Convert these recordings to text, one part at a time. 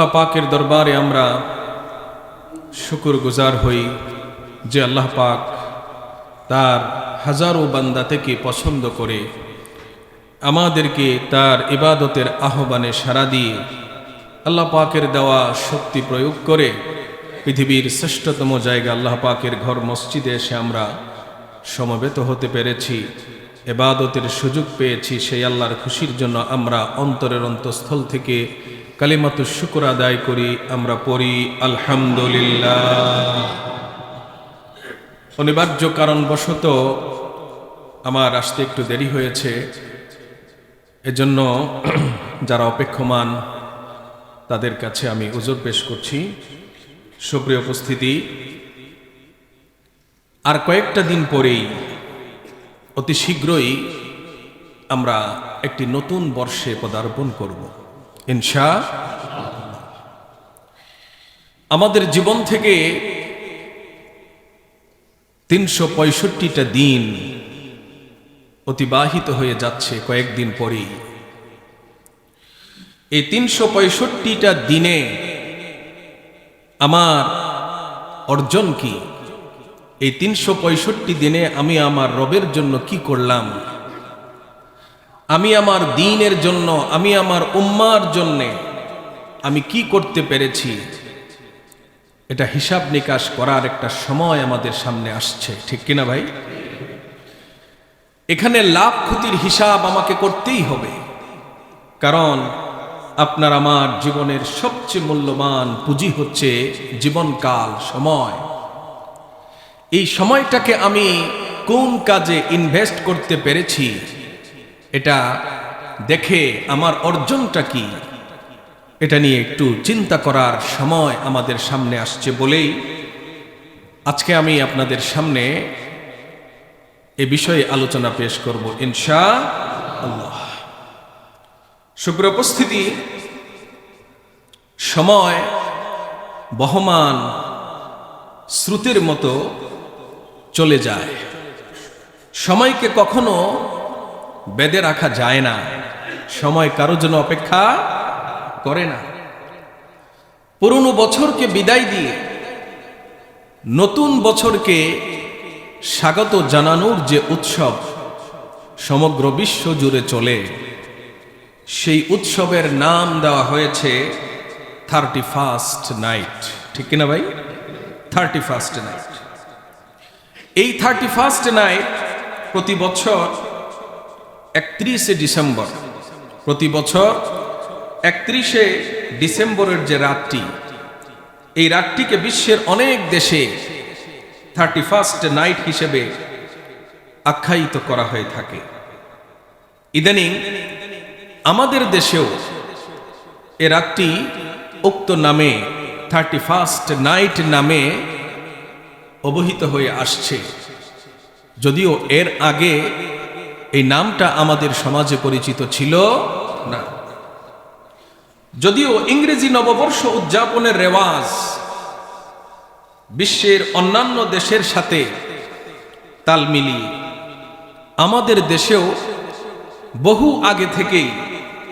আল্লাহ পাকের দরবারে আমরা শুকরগুজার হই যে আল্লাহ পাক তার হাজারো বান্দা থেকে পছন্দ করে আমাদেরকে তার ইবাদতের আহ্বানে সাড়া দিয়ে আল্লাহ পাকের দেওয়া শক্তি প্রয়োগ করে পৃথিবীর শ্রেষ্ঠতম জায়গা আল্লাহ পাকের ঘর মসজিদে এসে আমরা সমবেত হতে পেরেছি, ইবাদতের সুযোগ পেয়েছি। সেই আল্লাহর খুশির জন্য আমরা অন্তরের অন্তঃস্থল থেকে কালিমাতুশ শুকর আদায় করি, আমরা পড়ি আলহামদুলিল্লাহ। অনিবার্য কারণবশত আমার আসতে একটু দেরি হয়েছে, এজন্য যারা অপেক্ষমান তাদের কাছে আমি উযর পেশ করছি। সুপ্রিয় উপস্থিতি, আর কয়েকটা দিন পরেই অতি শীঘ্রই আমরা একটি নতুন বর্ষে পদার্পণ করব ইনশাআল্লাহ। আমাদের জীবন থেকে ৩৬৫টা দিন অতিবাহিত হয়ে যাচ্ছে কয়েকদিন পরেই। এই ৩৬৫টা দিনে আমার অর্জন কি? এই ৩৬৫ দিনে আমি আমার রবের জন্য কি করলাম? আমি আমার দ্বীনের জন্য, আমি আমার উম্মার জন্য আমি কি করতে পেরেছি? এটা হিসাব নিকাশ করার একটা সময় আমাদের সামনে আসছে, ঠিক কিনা ভাই? এখানে লাভ ক্ষতির হিসাব আমাকে করতেই হবে, কারণ আপনার আমার জীবনের সবচেয়ে মূল্যবান পুঁজি হচ্ছে জীবনকাল, সময়। এই সময়টাকে আমি কোন কাজে ইনভেস্ট করতে পেরেছি এটা দেখে আমার অর্জনটা কি, এটা নিয়ে একটু চিন্তা করার সময় আমাদের সামনে আসছে বলেই আজকে আমি আপনাদের সামনে এ বিষয়ে আলোচনা পেশ করব ইনশাআল্লাহ। সুপ্রিয় উপস্থিতি, সময় বহমান স্রোতের মতো চলে যায়। সময়কে কখনো বেঁধে রাখা যায় না, সময় কারো জন্য অপেক্ষা করে না। পুরনো বছরকে বিদায় দিয়ে নতুন বছরকে স্বাগত জানানোর যে উৎসব সমগ্র বিশ্ব জুড়ে চলে, সেই উৎসবের নাম দেওয়া হয়েছে 31st নাইট, ঠিক কিনা ভাই? 31st night. এই 31st নাইট প্রতি বছর 31শে ডিসেম্বর, প্রতি বছর 31শে ডিসেম্বরের যে রাতটি, এই রাতটিকে বিশ্বের অনেক দেশে 31st নাইট হিসেবে আখ্যায়িত করা হয়ে থাকে। ইদানিং আমাদের দেশেও এ রাতটি উক্ত নামে 31st নাইট নামে অবহিত হয়ে আসছে, যদিও এর আগে এই নামটা আমাদের সমাজে পরিচিত ছিল না। যদিও ইংরেজি নববর্ষ উদযাপনের রেওয়াজ বিশ্বের অন্যান্য দেশের সাথে তাল মিলিয়ে আমাদের দেশেও বহু আগে থেকেই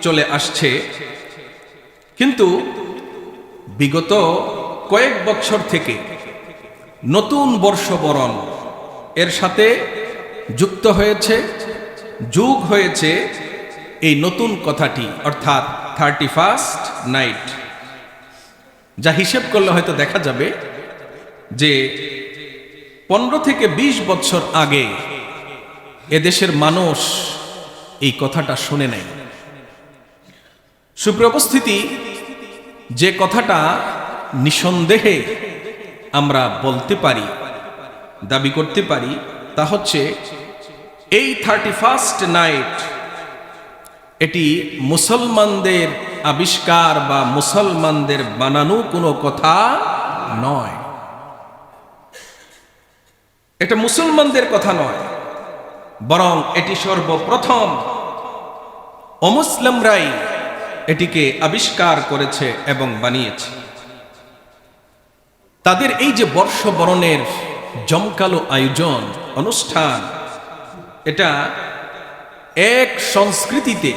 চলে আসছে, কিন্তু বিগত কয়েক বছর থেকে নতুন বর্ষবরণ এর সাথে যুক্ত হয়েছে, যোগ হয়েছে এই নতুন কথাটি, অর্থাৎ 31st নাইট। যা হিসেব করলে হয়তো দেখা যাবে যে 15 থেকে 20 বছর আগে এদেশের মানুষ এই কথাটা শুনে নেয়। সুপ্রিয় উপস্থিতি, যে কথাটা নিঃসন্দেহে আমরা বলতে পারি, দাবি করতে পারি, তা হচ্ছে এই 31st নাইট এটি মুসলমানদের আবিষ্কার বা মুসলমানদের বানানো কোনো কথা নয়। এটা মুসলমানদের কথা নয়, বরং এটি সর্বপ্রথম অমুসলিমরাই এটিকে আবিষ্কার করেছে এবং বানিয়েছে। তাদের এই যে বর্ষবরণের জমকালো আয়োজন, অনুষ্ঠান, এটা এক সংস্কৃতিতে,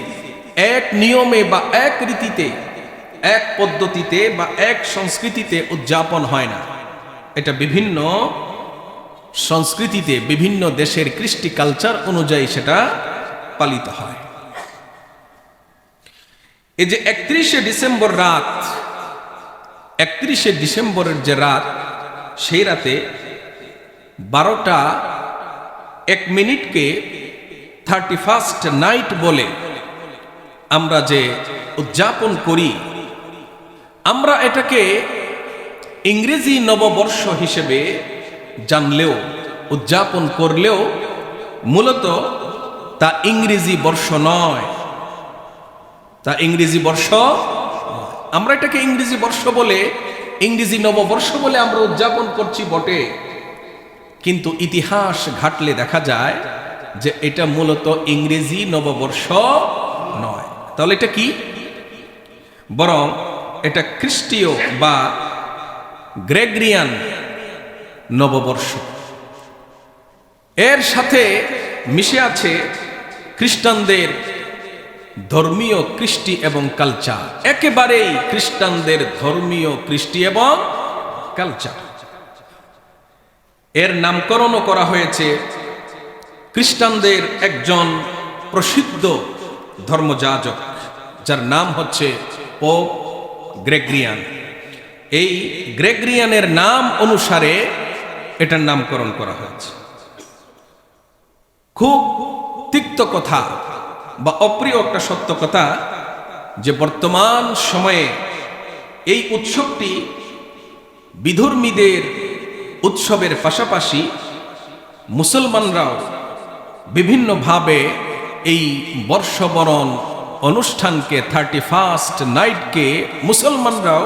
এক নিয়মে বা এক রীতিতে এক পদ্ধতিতে বা এক সংস্কৃতিতে উদযাপন হয় না, এটা বিভিন্ন সংস্কৃতিতে বিভিন্ন দেশের কৃষ্টি কালচার অনুযায়ী সেটা পালিত হয়। এই যে 31শে ডিসেম্বর রাত, 31শে ডিসেম্বরের যে রাত, সেই রাতে 12টা 1 মিনিটকে 31st নাইট বলে আমরা যে উদযাপন করি, আমরা এটাকে ইংরেজি নববর্ষ হিসেবে জানলেও উদযাপন করলেও মূলত তা ইংরেজি বর্ষ নয়, তা ইংরেজি বর্ষ। আমরা এটাকে ইংরেজি বর্ষ বলে, ইংরেজি নববর্ষ বলে আমরা উদযাপন করছি বটে, কিন্তু ইতিহাস ঘাটলে দেখা যায় যে এটা মূলত ইংরেজি নববর্ষ নয়। তাহলে এটা কি? বরং এটা খ্রিস্টীয় বা গ্রেগরিয়ান নববর্ষ। এর সাথে মিশে আছে খ্রিস্টানদের ধর্মীয় কৃষ্টি এবং কালচার, একেবারেই খ্রিস্টানদের ধর্মীয় কৃষ্টি এবং কালচার। এর নামকরণও করা হয়েছে খ্রিস্টানদের একজন প্রসিদ্ধ ধর্মযাজক, যার নাম হচ্ছে পোপ গ্রেগরিয়ান। এই গ্রেগরিয়ানের নাম অনুসারে এটার নামকরণ করা হয়েছে। খুব তিক্ত কথা বা অপ্রিয় একটা সত্য কথা যে বর্তমান সময়ে এই উৎসবটি বিধর্মীদের উৎসবের পাশাপাশি মুসলমানরাও বিভিন্নভাবে এই বর্ষবরণ অনুষ্ঠানকে 31st নাইটকে মুসলমানরাও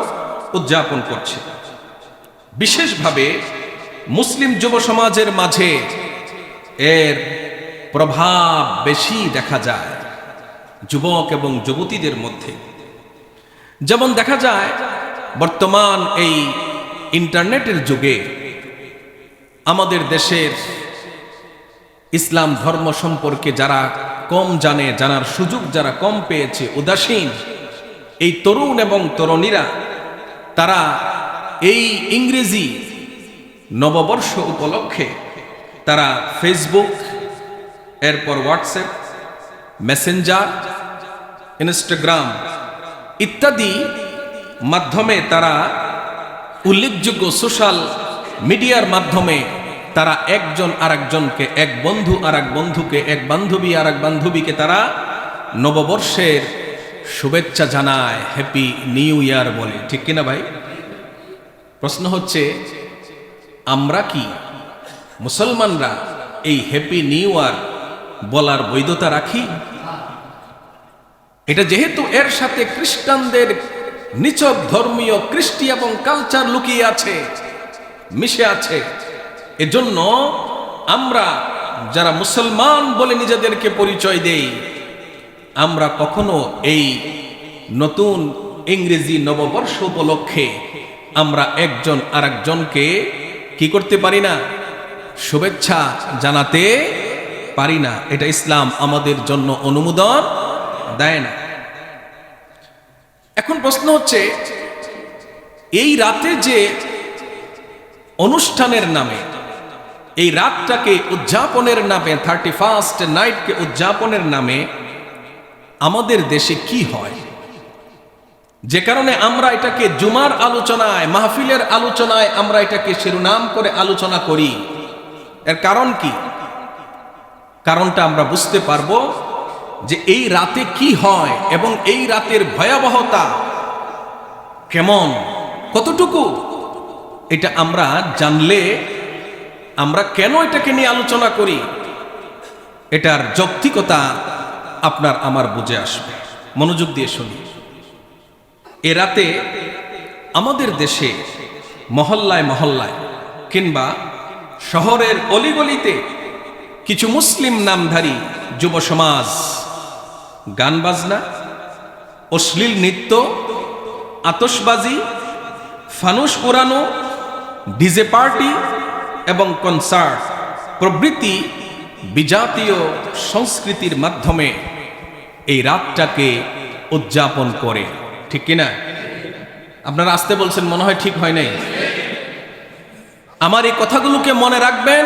উদযাপন করছে। বিশেষভাবে মুসলিম যুব সমাজের মাঝে এর প্রভাব বেশি দেখা যায় যুবক এবং যুবতীদের মধ্যে। যেমন দেখা যায় বর্তমান এই ইন্টারনেটের যুগে আমাদের দেশের ইসলাম ধর্ম সম্পর্কে যারা কম জানে, জানার সুযোগ যারা কম পেয়েছে, উদাসীন এই তরুণ এবং তরুণীরা, তারা এই ইংরেজি নববর্ষ উপলক্ষে তারা ফেসবুক, এরপর হোয়াটসঅ্যাপ, মেসেঞ্জার, ইনস্টাগ্রাম ইত্যাদি মাধ্যমে তারা উল্লেখযোগ্য সোশ্যাল মিডিয়ার মাধ্যমে তারা একজন আরেকজনকে, এক বন্ধু আরেক বন্ধুকে, এক বান্ধবী আরেক বান্ধবীকে তারা নববর্ষের শুভেচ্ছা জানায়, হ্যাপি নিউ ইয়ার বলে। ঠিক কিনা ভাই? প্রশ্ন হচ্ছে, আমরা কি মুসলমানরা এই হ্যাপি নিউ ইয়ার বলার বৈধতা রাখি? এটা যেহেতু এর সাথে খ্রিস্টানদের নিছক ধর্মীয় কৃষ্টি এবং কালচার লুকিয়ে আছে, মিশে আছে, এজন্য আমরা যারা মুসলমান বলে নিজেদেরকে পরিচয় দেই, আমরা কখনো এই নতুন ইংরেজি নববর্ষ উপলক্ষে আমরা একজন আরেকজনকে কি করতে পারি না? শুভেচ্ছা জানাতে পারি না। এটা ইসলাম আমাদের জন্য অনুমোদন দেয় না। এখন প্রশ্ন হচ্ছে, এই রাতে যে অনুষ্ঠানের নামে, এই রাতটাকে উদযাপনের নামে, 31st নাইটকে উদযাপনের নামে আমাদের দেশে কি হয়, যে কারণে আমরা এটাকে জুমার আলোচনায়, মাহফিলের আলোচনায় আমরা এটাকে শিরোনাম করে আলোচনা করি। এর কারণ কি? কারণটা আমরা বুঝতে পারবো যে এই রাতে কি হয় এবং এই রাতের ভয়াবহতা কেমন, কতটুকু, এটা আমরা জানলে আমরা কেন এটাকে নিয়ে আলোচনা করি, এটার যৌক্তিকতা আপনার আমার বুঝে আসবে। মনোযোগ দিয়ে শুনি। এ রাতে আমাদের দেশে মহল্লায় মহল্লায় কিংবা শহরের অলিগলিতে কিছু মুসলিম নামধারী যুব সমাজ গান বাজনা, অশ্লীল নৃত্য, আতশবাজি, ফানুস পোড়ানো, ডিজে পার্টি এবং কনসার্ট প্রভৃতি বিজাতীয় সংস্কৃতির মাধ্যমে এই রাতটাকে উদযাপন করে। ঠিক কিনা? আপনারা আসতে বলছেন, মনে হয় ঠিক হয় নাই। আমার এই কথাগুলোকে মনে রাখবেন।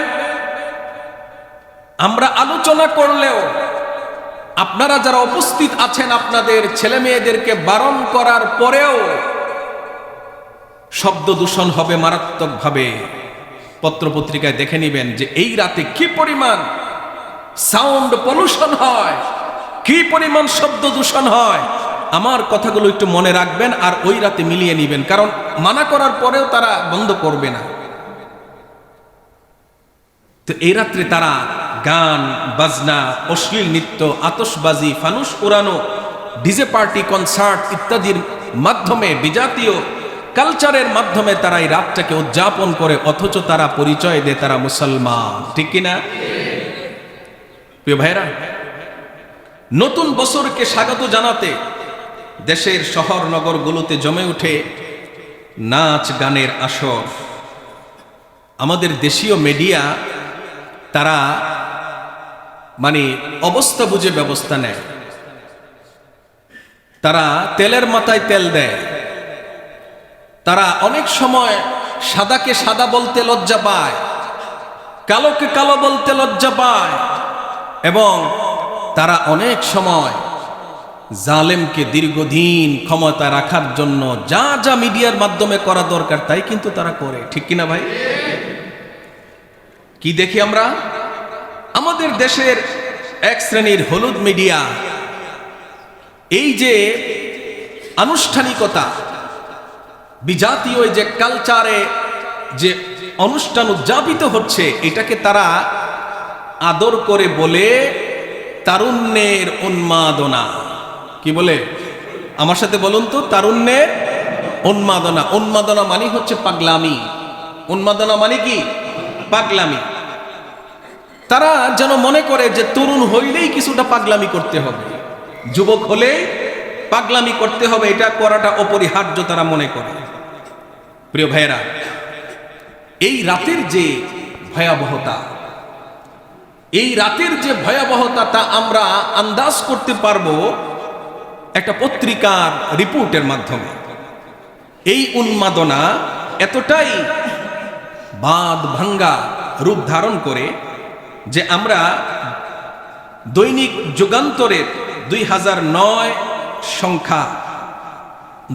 আমরা আলোচনা করলেও আপনারা যারা উপস্থিত আছেন, আপনাদের ছেলে মেয়েদেরকে বারণ করার পরেও শব্দ দূষণ হবে মারাত্মকভাবে। পত্রপত্রিকায় দেখে নিবেন যে এই রাতে কি পরিমাণ সাউন্ড পলিউশন হয়, কি পরিমাণ শব্দ দূষণ হয়। আমার কথাগুলো একটু মনে রাখবেন আর ওই রাতে মিলিয়ে নিবেন, কারণ মানা করার পরেও তারা বন্ধ করবে না। তো এই রাত্রে তারা গান বাজনা, অশ্লীল নৃত্য, আতশবাজি, ফানুস উড়ানো, ডিজে পার্টি, কনসার্ট ইত্যাদির মাধ্যমে, বিজাতীয় কালচারের মাধ্যমে তারা এই রাতটাকে উদযাপন করে, অথচ তারা পরিচয় দেয় তারা মুসলমান। ঠিক কিনা প্রিয় ভাইরা? নতুন বছরকে স্বাগত জানাতে দেশের শহর নগরগুলোতে জমে উঠে নাচ গানের আসর। আমাদের দেশীয় মিডিয়া তারা মানে অবস্থা বুঝে ব্যবস্থা নেয়। তারা তেলের মাথায় তেল দেয়। তারা অনেক সময় সাদাকে সাদা বলতে লজ্জা পায়, কালোকে কালো বলতে লজ্জা পায়, এবং তারা অনেক সময় জালেমকে দীর্ঘদিন ক্ষমতা রাখার জন্য যা যা মিডিয়ার মাধ্যমে করা দরকার তাই কিন্তু তারা করে। ঠিক কিনা ভাই? কি দেখি আমরা? আমাদের দেশের এক শ্রেণীর হলুদ মিডিয়া এই যে আনুষ্ঠানিকতা, বিজাতীয় যে কালচারে যে অনুষ্ঠান উদযাপিত হচ্ছে, এটাকে তারা আদর করে বলে তারুণ্যের উন্মাদনা। কি বলে? আমার সাথে বলুন তো, তারুণ্যের উন্মাদনা। উন্মাদনা মানে হচ্ছে পাগলামি। উন্মাদনা মানে কি? পাগলামি। তারা যেন মনে করে যে তরুণ হইলেই কিছুটা পাগলামি করতে হবে, যুবক হলে পাগলামি করতে হবে, এটা করাটা অপরিহার্য তারা মনে করে। প্রিয় ভাইয়েরা, এই রাতের যে ভয়াবহতা, এই রাতের যে ভয়াবহতা তা আমরা আন্দাজ করতে পারবো একটা পত্রিকার রিপোর্টের মাধ্যমে। এই উন্মাদনা এতটাই বাদ ভাঙ্গা রূপ ধারণ করে যে আমরা দৈনিক যুগান্তরের 2009 সংখ্যা,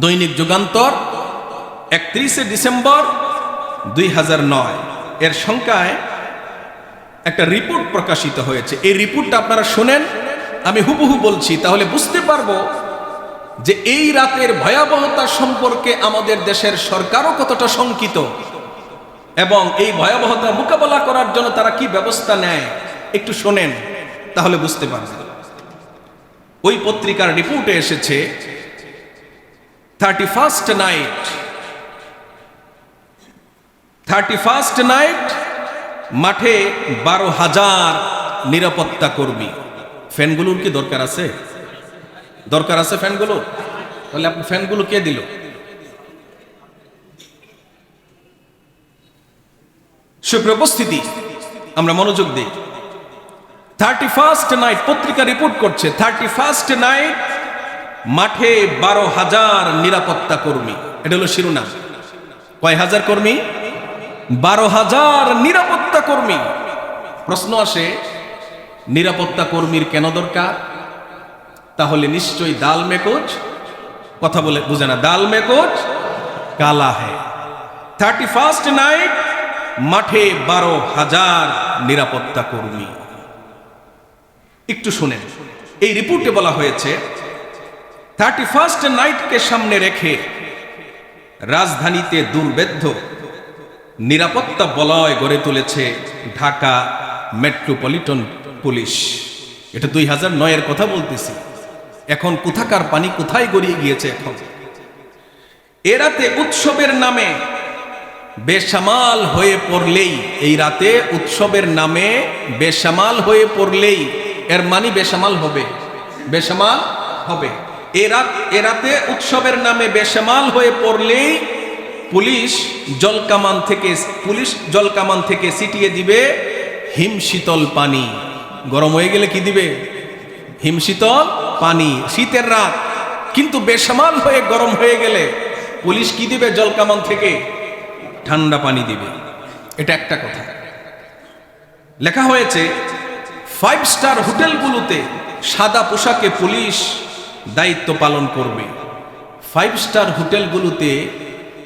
দৈনিক যুগান্তর 31 ডিসেম্বর 2009 এর সংখ্যায় একটা রিপোর্ট প্রকাশিত হয়েছে। এই রিপোর্টটা আপনারা শুনেন, আমি হুবহু বলছি, তাহলে বুঝতে পারবো যে এই রাতের ভয়াবহতা সম্পর্কে আমাদের দেশের সরকারও কতটা শঙ্কিত, এবং এই ভয়াবহতা মোকাবেলা করার জন্য তারা কি ব্যবস্থা নেয় একটু শোনেন, তাহলে বুঝতে পারবেন। ওই পত্রিকার রিপোর্টে এসেছে 31st নাইট মাঠে 12,000 নিরাপত্তা কর্মী। ফ্যানগুলোর কি দরকার আছে? দরকার আছে ফ্যানগুলোর? তাহলে আপনি ফ্যানগুলো কে দিল? সুপ্রিয় উপস্থিতি, আমরা মনোযোগ দিই। 31st নাইট পত্রিকা রিপোর্ট করছে, 31st নাইট মাঠে 12,000 নিরাপত্তা কর্মী। এটা হলো শিরোনাম। কয় হাজার কর্মী? 12,000 নিরাপত্তা কর্মী। প্রশ্ন আসে, নিরাপত্তা কর্মীর কেন দরকার? তাহলে নিশ্চয়ই দাল মে কুছ, কথা বলে বুঝে না, দাল মে কুছ কালা হ্যায়। 31st নাইট মাঠে 12,000 নিরাপত্তা কর্মী। একটু শুনেন, এই রিপোর্টে বলা হয়েছে 31st নাইটকে সামনে রেখে রাজধানীতে দুর্ভেদ্য নিরাপত্তা বলয় গড়ে তুলেছে ঢাকা মেট্রোপলিটন পুলিশ। এটা 2009 এর কথা বলতেছি। এখন কোথাকার পানি কোথায় গড়িয়ে গিয়েছে। এখন এ রাতে উৎসবের নামে বেসামাল হয়ে পড়লেই, এই রাতে উৎসবের নামে বেসামাল হয়ে পড়লেই, এর মানে বেসামাল হবে, বেসামাল হবে। এ রাতে উৎসবের নামে বেসামাল হয়ে পড়লেই পুলিশ জলকামান থেকে ছিটিয়ে দিবে হিমশীতল পানি। গরম হয়ে গেলে কি দিবে? হিমশীতল পানি। শীতের রাত, কিন্তু বেসামাল হয়ে গরম হয়ে গেলে পুলিশ কি দিবে? জলকামান থেকে ঠান্ডা পানি দিবে। এটা একটা কথা। লেখা হয়েছে 5 স্টার হোটেলগুলোতে সাদা পোশাকে পুলিশ দায়িত্ব পালন করবে। 5 স্টার হোটেলগুলোতে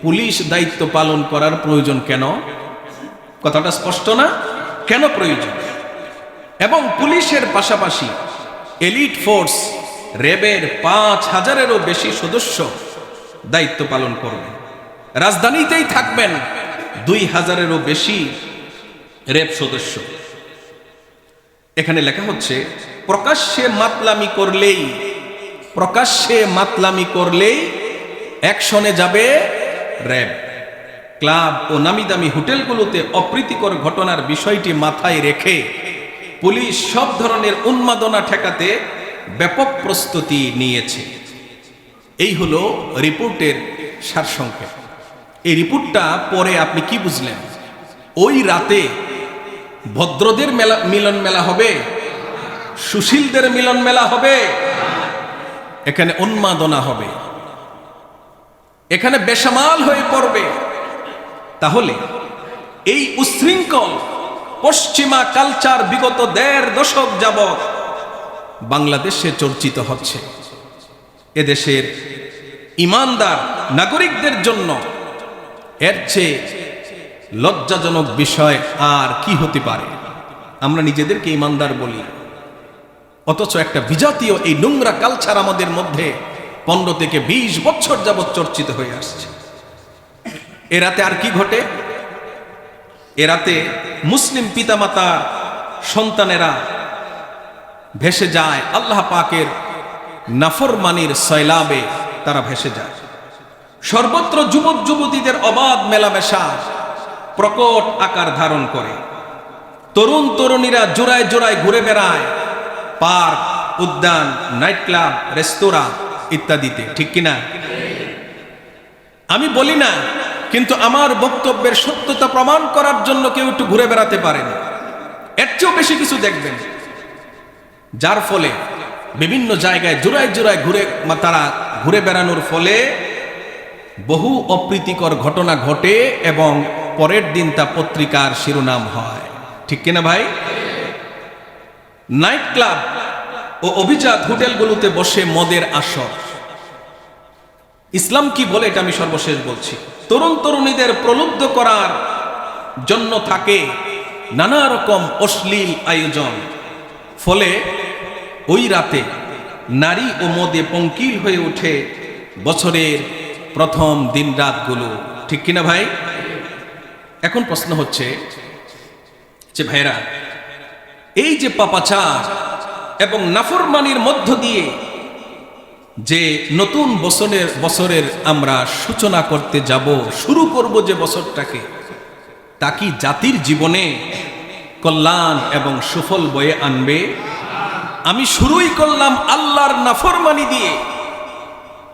পুলিশ দায়িত্ব পালন করার প্রয়োজন কেন? কথাটা স্পষ্ট না? কেন প্রয়োজন? এবং পুলিশের পাশাপাশি এলিট ফোর্স র্যাবের 5000-এরও বেশি সদস্য দায়িত্ব পালন করবেন। রাজধানীতেই থাকবেন 2000-এরও বেশি র্যাব সদস্য। এখানে লেখা হচ্ছে প্রকাশ্যে মাতলামি করলেই অ্যাকশনে যাবে র্যাব। ক্লাব ও নামিদামি হোটেলগুলোতে অপ্রীতিকর ঘটনার বিষয়টি মাথায় রেখে পুলিশ সব ধরনের উন্মাদনা ঠেকাতে ব্যাপক প্রস্তুতি নিয়েছে। এই হলো রিপোর্টের সারসংক্ষেপ। এই রিপোর্টটা পরে আপনি কি বুঝলেন? ওই রাতে ভদ্রদের মিলন মেলা হবে, সুশীলদের মিলন মেলা হবে, এখানে উন্মাদনা হবে, এখানে বেসামাল হয়ে পড়বে। তাহলে এই উশৃঙ্খল পশ্চিমা কালচার বিগত 1.5 দশক যাবৎ বাংলাদেশে চর্চিত হচ্ছে। এদেশের ইমানদার নাগরিকদের জন্য এর চেয়ে লজ্জাজনক বিষয় আর কি হতে পারে? আমরা নিজেদেরকে ইমানদার বলি, অথচ একটা বিজাতীয় এই নোংরা কালচার আমাদের মধ্যে 15 থেকে 20 বছর যাবৎ চর্চিত হয়ে আসছে। এ রাতে আর কি ঘটে? এ রাতে মুসলিম পিতামাতা সন্তানেরা ভেসে যায় আল্লাহ পাকের নাফরমানির সয়লাবে, তারা ভেসে যায়। সর্বত্র যুবক যুবতীদের অবাধ মেলামেশা প্রকট আকার ধারণ করে। তরুণ তরুণীরা জোড়ায় জোড়ায় ঘুরে বেড়ায় পার্ক, উদ্যান, নাইট ক্লাব, রেস্তোরাঁ ইত্যাদিতে। ঠিক কিনা? আমি বলি না, কিন্তু আমার বক্তব্যের সত্যতা প্রমাণ করার জন্য কেউ একটু ঘুরে বেড়াতে পারেন, এর চেয়েও বেশি কিছু দেখবেন। যার ফলে বিভিন্ন জায়গায় জোড়ায় জোড়ায় তারা ঘুরে বেড়ানোর ফলে বহু অপ্রীতিকর ঘটনা ঘটে এবং পরের দিন তা পত্রিকার শিরোনাম হয়। ঠিক কিনা ভাই? নাইট ক্লাব ও অভিজাত হোটেলগুলোতে বসে মদের আসর। ইসলাম কি বলে এটা আমি সর্বশেষ বলছি। তরুণ তরুণীদের প্রলুব্ধ করার জন্য থাকে নানা রকম অশ্লীল আয়োজন। ফলে ওই রাতে নারী ও মদে পঙ্কিল হয়ে ওঠে বছরের প্রথম দিন রাতগুলো। ঠিক কিনা ভাই? এখন প্রশ্ন হচ্ছে যে ভাইরা, এই যে পাপাচার এবং নাফরমানির মধ্য দিয়ে যে নতুন বছরের আমরা সূচনা করতে যাব, শুরু করব যে বছরটাকে, তা কি জাতির জীবনে কল্যাণ এবং সুফল বয়ে আনবে? আমি শুরুই করলাম আল্লাহর নাফরমানি দিয়ে,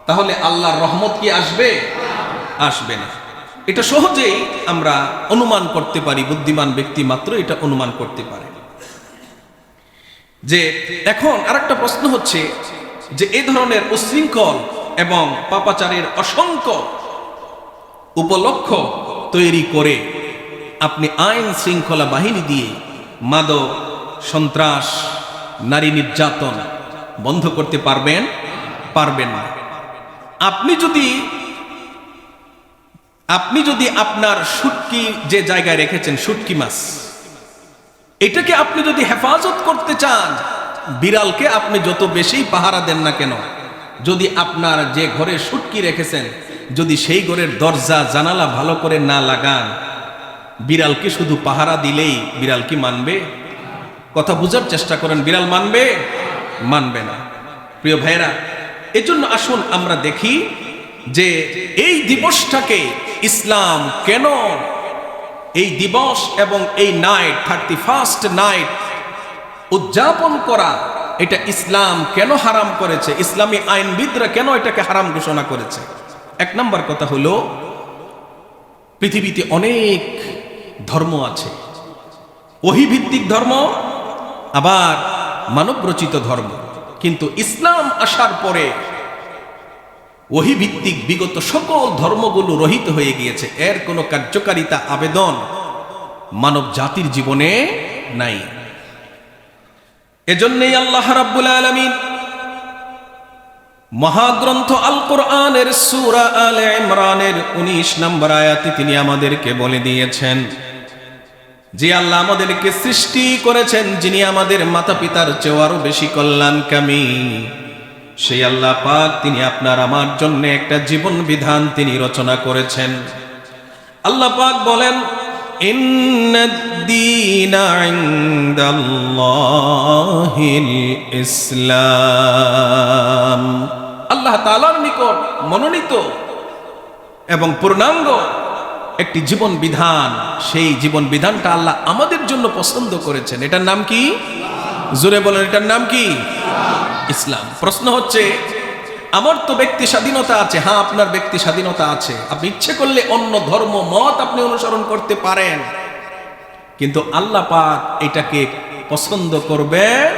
তাহলে আল্লাহর রহমত কি আসবে? আসবে না। এটা সহজেই আমরা অনুমান করতে পারি, বুদ্ধিমান ব্যক্তি মাত্র এটা অনুমান করতে পারে। যে এখন আরেকটা প্রশ্ন হচ্ছে যে এই ধরনের উশৃঙ্খল এবং পাপাচারের অসংখ্য উপলক্ষ তৈরি করে আপনি আইন শৃঙ্খলা বাহিনী দিয়ে মাদক, সন্ত্রাস, নারী নির্যাতন বন্ধ করতে পারবেন? পারবেন না। আপনি যদি আপনার শুটকি যে জায়গায় রেখেছেন, শুটকি মাছ, এটাকে আপনি যদি হেফাজত করতে চান, বিড়ালকে আপনি যত বেশি পাহারা দেন না কেন, যদি আপনার যে ঘরে শুটকি রেখেছেন, যদি সেই ঘরের দরজা জানালা ভালো করে না লাগান, বিড়ালকে শুধু পাহারা দিলেই বিড়াল কি মানবে? কথা বুঝার চেষ্টা করেন। বিড়াল মানবে? মানবে না। প্রিয় ভাইরা, এজন্য আসুন আমরা দেখি যে এই দিবসটাকে ইসলাম কেন, এই দিবস এবং এই নাইট 31st নাইট উদযাপন করা, এটা ইসলাম কেন হারাম করেছে, ইসলামী আইনবিদরা কেন এটাকে হারাম ঘোষণা করেছে। 1 নম্বর কথা হলো, পৃথিবীতে অনেক ধর্ম আছে, ওহীভিত্তিক ধর্ম, আবার মানবরচিত ধর্ম। কিন্তু ইসলাম আসার পরে ওহী ভিত্তিক বিগত সকল ধর্মগুলো রহিত হয়ে গিয়েছে, এর কোনো কার্যকারিতা আবেদন মানব জাতির জীবনে নাই। এজন্যই আল্লাহ রাব্বুল আলামিন মহাগ্রন্থ আল কোরআনের সূরা আলে ইমরানের 19 নম্বর আয়াতে তিনি আমাদেরকে বলে দিয়েছেন যে আল্লাহ আমাদেরকে সৃষ্টি করেছেন, যিনি আমাদের মাতা পিতার চেয়ে আরো বেশি কল্যাণকামী, সেই আল্লাহ পাক তিনি আপনার আমার জন্য একটা জীবন বিধান তিনি রচনা করেছেন। আল্লাহ পাক বলেন, ইন্নাদ-দীনা ইনদাল্লাহিল ইসলাম। আল্লাহ তাআলার নিকট মনোনীত এবং পূর্ণাঙ্গ একটি জীবন বিধান, সেই জীবন বিধানটা আল্লাহ আমাদের জন্য পছন্দ করেছেন। এটার নাম কি? জোরে বলেন, এটার নাম কি? ইসলাম। প্রশ্ন হচ্ছে, আমার তো ব্যক্তি স্বাধীনতা আছে। হ্যাঁ, আপনার ব্যক্তি স্বাধীনতা আছে, আপনি ইচ্ছে করলে অন্য ধর্ম মত আপনি অনুসরণ করতে পারেন, কিন্তু আল্লাহ পাক এটাকে পছন্দ করবেন।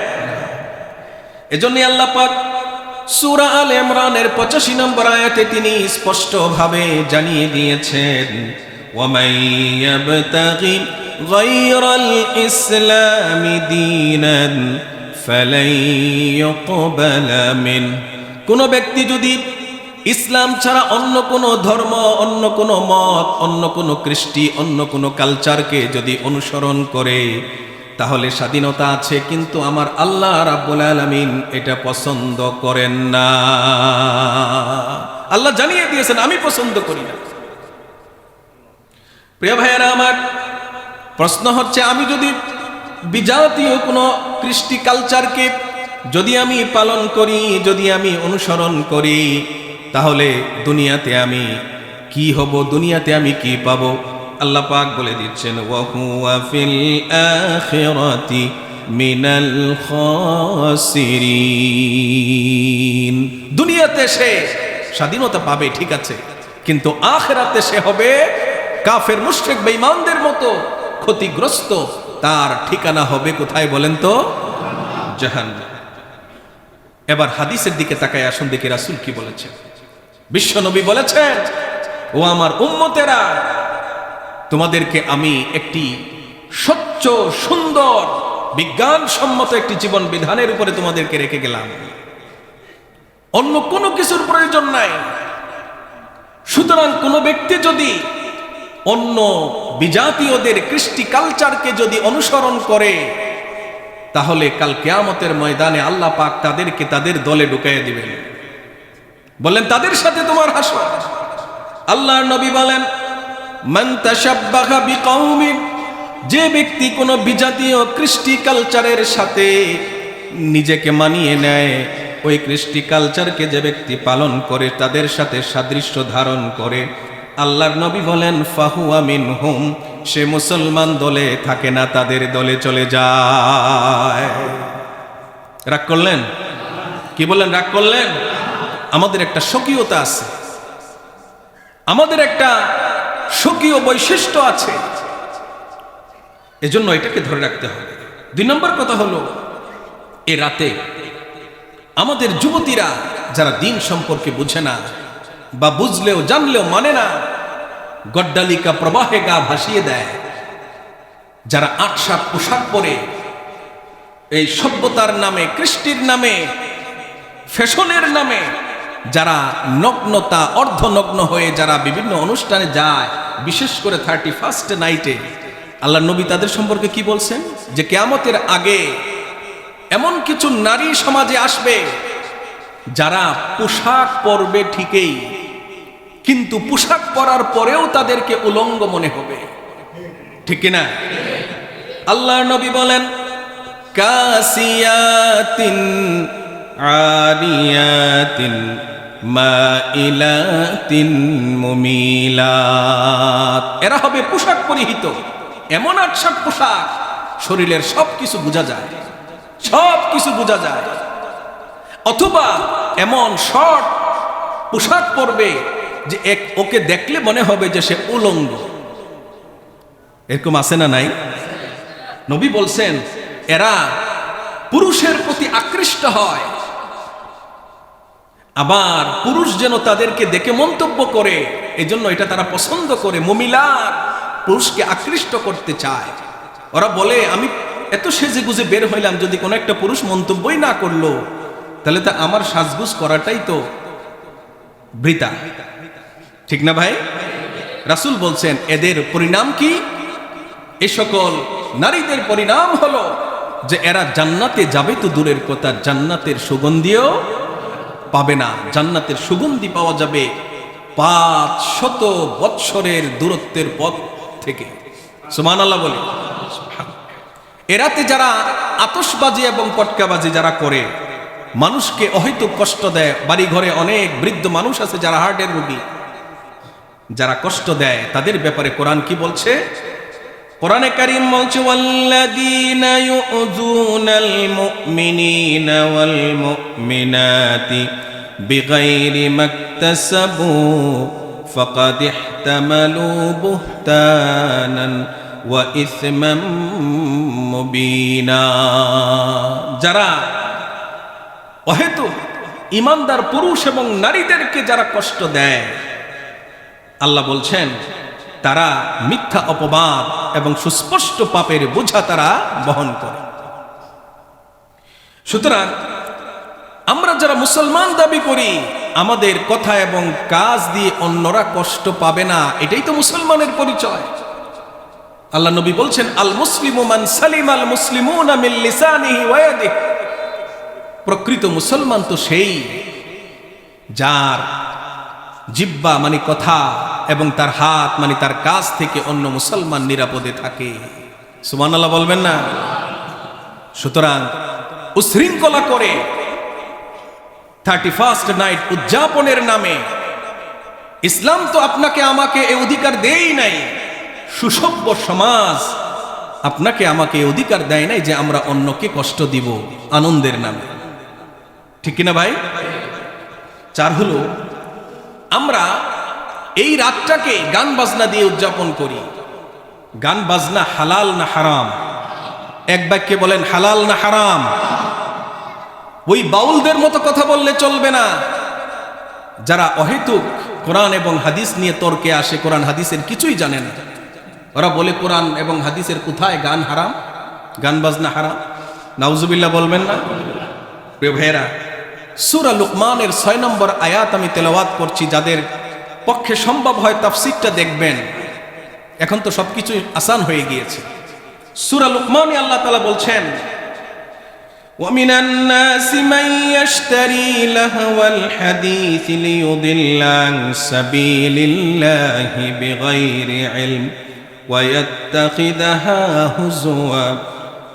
এজন্যই আল্লাহ পাক সূরা আল ইমরানের 85 নম্বর আয়াতে তিনি স্পষ্টভাবে জানিয়ে দিয়েছেন, ওয়ামান ইয়াবতাগি গায়রাল ইসলামি দীনান ফালাই ইউকবালা মিন। কোন ব্যক্তি যদি ইসলাম ছাড়া অন্য কোন ধর্ম, অন্য কোন মত, অন্য কোন কৃষ্টি, অন্য কোন কালচারকে যদি অনুসরণ করে, তাহলে স্বাধীনতা আছে, কিন্তু আমার আল্লাহ রাব্বুল আলামিন এটা পছন্দ করেন না। আল্লাহ জানিয়ে দিয়েছেন, আমি পছন্দ করি না। প্রিয় ভাইয়েরা আমার, প্রশ্ন হচ্ছে, আমি যদি বিজাতীয় কোন কৃষ্টি কালচারকে যদি আমি পালন করি, যদি আমি অনুসরণ করি, তাহলে দুনিয়াতে আমি কি হব, দুনিয়াতে আমি কি পাবো? আল্লাহ পাক বলে দিচ্ছেন, ওয়া হুয়া ফিল আখিরাতি মিনাল খাসিরিন। দুনিয়াতে সে স্বাধীনতা পাবে, ঠিক আছে, কিন্তু আখিরাতে সে হবে কাফের, মুশরিক, বেঈমানদের মতো ক্ষতিগ্রস্ত। তার ঠিকানা হবে কোথায় বলেন তো? জাহান্নাম। এবার হাদিসের দিকে তাকায় আসুন, দেখি রাসূল কি বলেছেন। বিশ্বনবী বলেছেন, ও আমার উম্মতেরা, তোমাদেরকে আমি একটি স্বচ্ছ, সুন্দর, বিজ্ঞানসম্মত একটি জীবন বিধানের উপরে তোমাদেরকে রেখে গেলাম, অন্য কোনো কিছুর প্রয়োজন নাই। সুতরাং কোনো ব্যক্তি যদি অন্য বিজাতীয়দের কৃষ্টি কালচারকে যদি অনুসরণ করে, তাহলে কাল কিয়ামতের ময়দানে আল্লাহ পাক তাদেরকে তাদের দলে ঢুকাইয়া দিবেন। বলেন, তাদের সাথে তোমার হাসর। আল্লাহর নবী বলেন, মান তাশাব্বাহা বিকওমিন, যে ব্যক্তি কোন বিজাতীয় কৃষ্টি কালচারের সাথে নিজেকে মানিয়ে নেয়, ওই কৃষ্টি কালচারকে যে ব্যক্তি পালন করে, তাদের সাথে সাদৃশ্য ধারণ করে, আল্লাহর নবী বলেন, ফাহুয়া মিনহুম, সে মুসলমান দলে থাকে না, তাদের দলে চলে যায়। রাগ করলেন? কি বলেন, রাগ করলেন? আমাদের একটা স্বকীয়তা আছে, আমাদের একটা স্বকীয় বৈশিষ্ট্য আছে, এজন্য এটাকে ধরে রাখতে হবে। 2 নম্বর কথা হলো, এ রাতে আমাদের যুবতীরা যারা দিন সম্পর্কে বুঝে না, বা বুঝলেও জানলেও মানে না, গড্ডালিকা প্রবাহে গা ভাসিয়ে দেয়, যারা আটসাট পোশাক পরে এই সভ্যতার নামে, কৃষ্টির নামে, ফ্যাশনের নামে যারা নগ্নতা, অর্ধনগ্ন হয়ে যারা বিভিন্ন অনুষ্ঠানে যায়, বিশেষ করে 31st নাইটে, আল্লাহ নবী তাদের সম্পর্কে কি বলছেন? যে কিয়ামতের আগে এমন কিছু নারী সমাজে আসবে যারা পোশাক পরবে ঠিকই, কিন্তু পোশাক পরার পরেও তাদেরকে উলঙ্গ মনে হবে, ঠিক কিনা? আল্লাহর নবী বলেন, কাসিয়াতিন আরিয়াতিন মাইলাতিন মুমিলাত। এরা হবে পোশাক পরিহিত, এমন আটসাট পোশাক, শরীরের সবকিছু বোঝা যায়, সবকিছু বোঝা যায়। অথবা এমন শর্ট পোশাক পরবে যে ওকে দেখলে মনে হবে যে সে উলঙ্গ। এরকম আছে না নাই? নবী বলছেন, এরা পুরুষের প্রতি আকৃষ্ট হয়, আবার পুরুষ যেন তাদেরকে দেখে মন্তব্য করে, এজন্য এটা তারা পছন্দ করে। মমিলার পুরুষকে আকৃষ্ট করতে চায়। ওরা বলে আমি এত সেজে গুজে বের হইলাম, যদি কোনো একটা পুরুষ মন্তব্যই না করলো তাহলে তা আমার সাজগুজ করাটাই তো বৃথা, ঠিক না ভাই? রাসূল বলছেন এদের পরিণাম কি? এ সকল নারীদের পরিণাম হলো যে এরা জান্নাতে যাবে তো দূরের কথা, জান্নাতের সুগন্ধিও পাবে না। জান্নাতের সুগন্ধি পাওয়া যাবে 500 বৎসরের দূরত্বের পথ থেকে। সুবহানাল্লাহ বলে। এরাতে যারা আতশবাজি এবং পটকাবাজি যারা করে, মানুষকে অহেতুক কষ্ট দেয়, বাড়ি ঘরে অনেক বৃদ্ধ মানুষ আছে যারা হার্টের রোগী, যারা কষ্ট দেয়, তাদের ব্যাপারে কোরআন কি বলছে? কোরআনে কারীম বলছে ওয়াল্লাযীনা ইউযুনাল মুমিনিনা ওয়াল মুমিনাতি বিগাইরি মাকতাসাবু ফাকাদ ইহতামালু বুহতানান ওয়া ইসমান মুবিনা। যারা অহেতুক ঈমানদার পুরুষ এবং নারীদেরকে যারা কষ্ট দেয়, আল্লাহ বলছেন তারা মিথ্যা অপবাদ এবং সুস্পষ্ট পাপের বোঝা তারা বহন করে। সুতরাং আমরা যারা মুসলমান দাবি করি, আমাদের কথা এবং কাজ দিয়ে অন্যরা কষ্ট পাবে না, এটাই তো মুসলমানের পরিচয়। আল্লাহ নবী বলছেন আল মুসলিমু মান সালিমাল মুসলিমুনা মিন লিসানিহি ওয়া ইয়াদিহি। প্রকৃত মুসলমান তো সেই যার জিহ্বা মানে কথা এবং তার হাত মানে তার কাজ থেকে অন্য মুসলমান নিরাপদে থাকে। সুবহানাল্লাহ বলবেন না? সুতরাং উশৃঙ্খলা করে 31st নাইট উদযাপনের নামে ইসলাম তো আপনাকে আমাকে এই অধিকার দেই নাই, সুসভ্য সমাজ আপনাকে আমাকে এই অধিকার দেয় নাই যে আমরা অন্যকে কষ্ট দিব আনন্দের নামে, ঠিক কিনা ভাই? 4 হলো আমরা এই রাতটাকে গান বাজনা দিয়ে উদযাপন করি। গান বাজনা হালাল না হারাম? এক বাক্যে বলেন হালাল না হারাম? ওই বাউলদের মতো কথা বললে চলবে না, যারা অহেতুক কোরআন এবং হাদিস নিয়ে তর্কে আসে, কোরআন হাদিসের কিছুই জানে না। ওরা বলে কোরআন এবং হাদিসের কোথায় গান হারাম, গান বাজনা হারাম? নাউজুবিল্লাহ বলবেন না? প্রিয় ভাইয়েরা, সূরা লুকমানের 6 নম্বর আয়াত আমি তেলাওয়াত করছি, যাদের পক্ষে সম্ভব হয় তাফসীরটা দেখবেন। এখন তো সবকিছু আসান হয়ে গিয়েছে। সূরা লুকমানে আল্লাহ তাআলা বলছেন وَمِنَ النَّاسِ مَن يَشْتَرِي لَهْوَ الْحَدِيثِ لِيُضِلَّ عَن سَبِيلِ اللَّهِ بِغَيْرِ عِلْمٍ وَيَتَّخِذَهَا هُزُوًا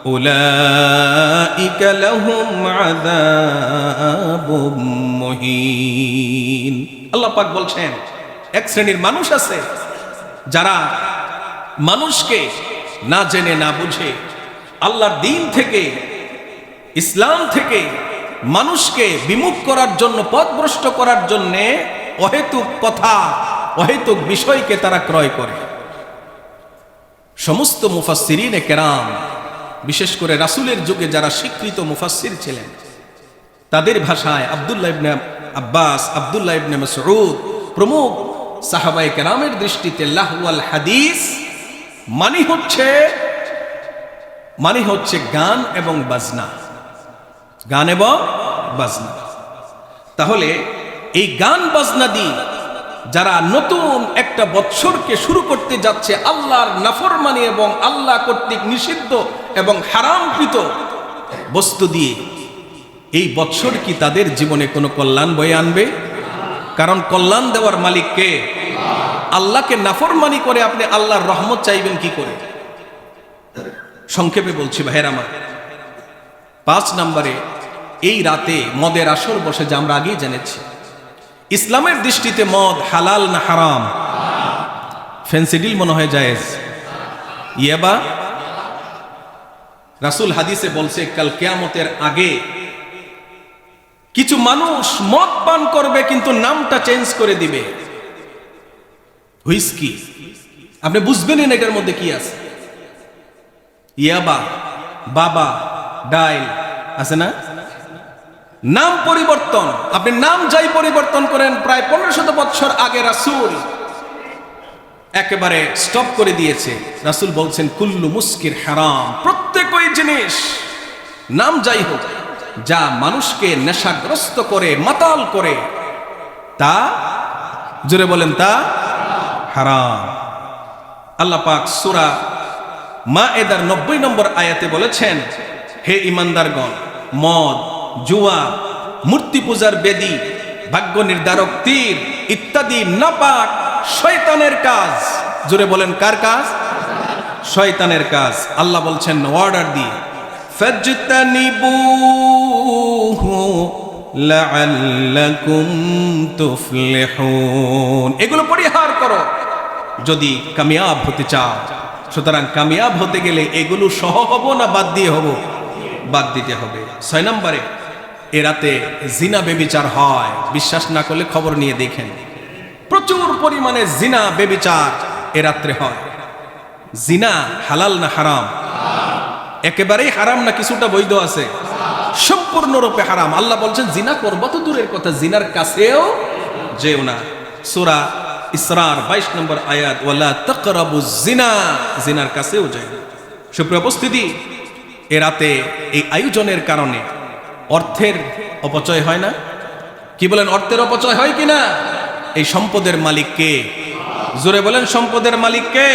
أُولَئِكَ لَهُمْ عَذَابٌ مُهِينٌ। আল্লাহ পাক বলছেন এক শ্রেণীর মানুষ আছে যারা মানুষকে না জেনে না বুঝে আল্লাহর দ্বীন থেকে, ইসলাম থেকে মানুষকে বিমুখ করার জন্য, পথভ্রষ্ট করার জন্য অহেতুক কথা, অহেতুক বিষয়কে তারা ক্রয় করে। সমস্ত মুফাসসিরিনে কেরাম, বিশেষ করে রাসূলের যুগে যারা স্বীকৃত মুফাসসির ছিলেন, তাদের ভাষায় আব্দুল্লাহ ইবনে আব্বাস, আব্দুল্লাহ ইবনে মাসউদ প্রমুখ সাহাবায়ে কেরামের দৃষ্টিতে লাহওয়াল হাদিস মানে হচ্ছে গান এবং বাজনা, গান এবং বাজনা। তাহলে এই গান বাজনা দিয়ে যারা নতুন একটা বৎসরকে শুরু করতে যাচ্ছে আল্লাহর নাফরমানি এবং আল্লাহ কর্তৃক নিষিদ্ধ এবং হারামকৃত বস্তু দিয়ে, এই বৎসর কি তাদের জীবনে কোনো কল্যাণ বয়ে আনবে? কারণ কল্যাণ দেওয়ার মালিক কে? আল্লাহকে নাফরমানি করে আপনি আল্লাহর রহমত চাইবেন কি করে? সংক্ষেপে বলছি ভাইয়েরা আমার, 5 নম্বরে এই রাতে মদের আসর বসে, যা আমরা আগেই জেনেছি। ইসলামের দৃষ্টিতে মদ হালাল না হারাম? ফেন্সিডিল মনে হয় জায়েজ, ইয়াবা? রাসূল হাদিসে বলছে কাল কিয়ামতের আগে কিছু মানুষ মদ পান করবে কিন্তু নামটা চেঞ্জ করে দিবে, হুইস্কি। আপনি বুঝবেনই না এটার মধ্যে কি আছে। ইয়াবা, বাবা, ডাইল আছে না? নাম পরিবর্তন, আপনি নাম যাই পরিবর্তন করেন, প্রায় 1500 বছর আগে রাসূল একেবারে স্টপ করে দিয়েছে। রাসূল বলছেন কুল্লু মুস্কির হারাম, প্রত্যেক ওই জিনিস নাম যাই হোক যা মানুষকে নেশাগ্রস্ত করে, মাতাল করে, তা জোরে বলেন তা হারাম। আল্লাহ পাক সূরা মায়েদার 90 নম্বর আয়াতে বলেছেন, হে ঈমানদারগণ, মদ, জুয়া, মূর্তি পূজার বেদী, ভাগ্য নির্ধারক তীর ইত্যাদি নাপাক শয়তানের কাজ। জোরে বলেন কার কাজ? শয়তানের কাজ। আল্লাহ বলছেন অর্ডার দিয়ে, ফাজতানিবুহু লাআল্লাকুম তুফলিহুন, এগুলো পরিহার করো যদি কামিয়াব হতে চাও। সুতরাং কামিয়াব হতে গেলে এগুলো সহ হব না বাদ দিয়ে হব? বাদ দিতে হবে। 6 নম্বরে, এ রাতে জিনা বেবিচার হয়। বিশ্বাস না করলে খবর নিয়ে দেখেন, প্রচুর পরিমাণে জিনা বেবিচার এ রাত্রে হয়। জিনা হালাল না হারাম? একেবারেই হারাম না কিছুটা বৈধ আছে? সম্পূর্ণরূপে হারাম। আল্লাহ বলছেন জিনা করবা তো দূরের কথা, জিনার কাছেও যেও না। সূরা ইসরার 22 নম্বর আয়াত, ওয়ালা তাকরাবুজ জিনা, জিনার কাছেও যায় না। সুপ্রিয় উপস্থিতি, এ রাতে এই আয়োজনের কারণে অর্থের অপচয় হয় না? কি বলেন, অর্থের অপচয় হয় কিনা? এই সম্পদের মালিক কে? জোরে বলেন, সম্পদের মালিক কে?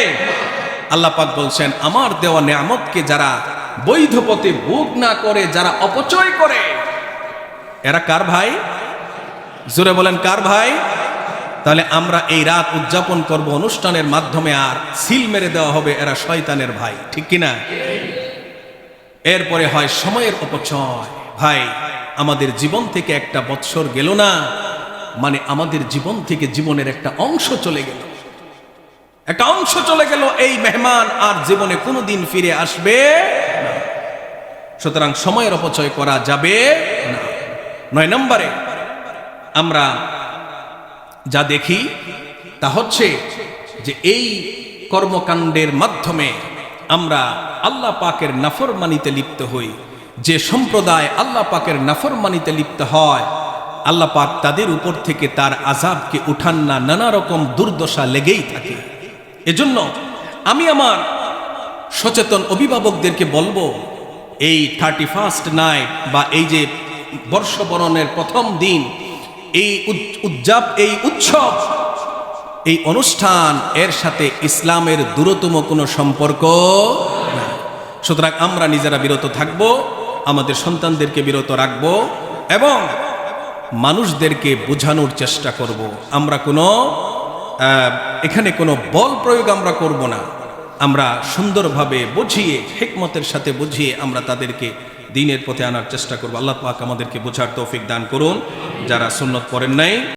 আল্লাহ পাক বলছেন, আমার দেওয়া নিয়ামতকে যারা বৈধ পথে ভোগ না করে, যারা অপচয় করে, এরা কার ভাই? জোরে বলেন কার ভাই? তাহলে আমরা এই রাত উদযাপন করব অনুষ্ঠানের মাধ্যমে, আর সিল মেরে দেওয়া হবে এরা শয়তানের ভাই, ঠিক কিনা? এরপরে হয় সময়ের অপচয়। ভাই, আমাদের জীবন থেকে একটা বৎসর গেল না, মানে আমাদের জীবন থেকে জীবনের একটা অংশ চলে গেল, একটা অংশ চলে গেল। এই মেহমান আর জীবনে কোনোদিন ফিরে আসবে না। সুতরাং সময়ের অপচয় করা যাবে না। 9 নম্বরে, আমরা যা দেখি তা হচ্ছে যে এই কর্মকাণ্ডের মাধ্যমে আমরা আল্লাহ পাকের নাফরমানিতে লিপ্ত হই। যে সম্প্রদায় আল্লাহ পাকের নাফরমানিতে লিপ্ত হয়, আল্লাহ পাক তাদের উপর থেকে তার আযাবকে উঠান না, নানা রকম দুর্দশা লেগেই থাকে। এজন্য আমি আমার সচেতন অভিভাবকদেরকে বলবো, এই 31st নাইট বা এই যে বর্ষবরণের প্রথম দিন, এই উৎসব, এই অনুষ্ঠান, এর সাথে ইসলামের দূরতম কোনো সম্পর্ক নাই। সুতরাং আমরা নিজেরা বিরত থাকব, আমাদের সন্তানদেরকে বিরত রাখব এবং মানুষদেরকে বোঝানোর চেষ্টা করব। আমরা এখানে কোনো বল প্রয়োগ আমরা করব না। আমরা সুন্দরভাবে বুঝিয়ে, হিকমতের সাথে বুঝিয়ে আমরা তাদেরকে দ্বীনের পথে আনার চেষ্টা করব। আল্লাহ পাক আমাদেরকে বোঝার তৌফিক দান করুন। যারা সুন্নত পড়েন নাই